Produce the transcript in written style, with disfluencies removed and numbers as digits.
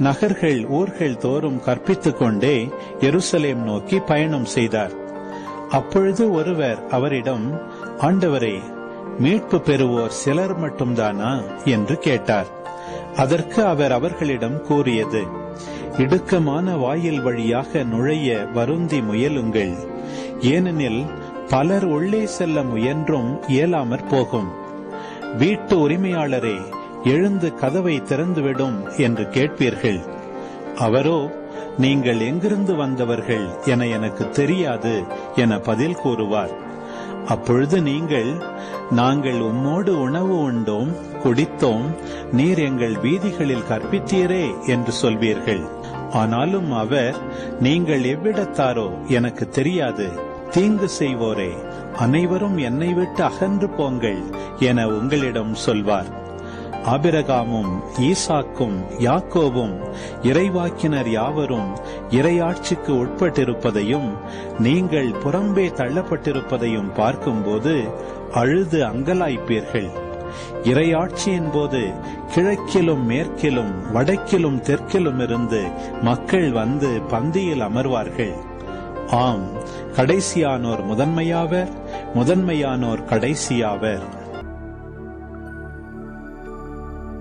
நகர்கள் ஊர்கள் தோறும் கற்பித்துக் கொண்டே எருசலேம் நோக்கி பயணம் செய்தார். அப்பொழுது ஒருவர் அவரிடம், ஆண்டவரே, மீட்பு பெறுவோர் சிலர் மட்டும்தானா என்று கேட்டார். அதற்கு அவர் அவர்களிடம் கூறியது, இடுக்கமான வாயில் வழியாக நுழைய வருந்தி முயலுங்கள். ஏனெனில் பலர் உள்ளே செல்ல முயன்றும் இயலாமற் போகும். வீட்டு உரிமையாளரே, எழுந்து கதவை திறந்துவிடும் என்று கேட்பீர்கள். அவரோ, நீங்கள் எங்கிருந்து வந்தவர்கள் என எனக்கு தெரியாது என பதில் கூறுவார். அப்பொழுது நீங்கள், நாங்கள் உம்மோடு உணவு உண்டோம், குடித்தோம், நீர் எங்கள் வீதிகளில் கற்பித்தீரே என்று சொல்வீர்கள். ஆனாலும் அவர், நீங்கள் எவ்விடத்தாரோ எனக்கு தெரியாது, தீங்கு செய்வோரே, அனைவரும் என்னை விட்டு அகன்று போங்கள் என உங்களிடம் சொல்வார். ஆபிரகாமும் ஈசாக்கும் யாக்கோபும் இறைவாக்கினர் யாவரும் இறையாட்சிக்கு உட்பட்டிருப்பதையும் நீங்கள் புறம்பே தள்ளப்பட்டிருப்பதையும் பார்க்கும்போது அழுது அங்கலாய்ப்பீர்கள். இறையாட்சியின் போது கிழக்கிலும் மேற்கிலும் வடக்கிலும் தெற்கிலும் இருந்து மக்கள் வந்து பந்தியில் அமர்வார்கள். ஆம், கடைசியானோர் முதன்மையாவர், முதன்மையானோர் கடைசியாவர்.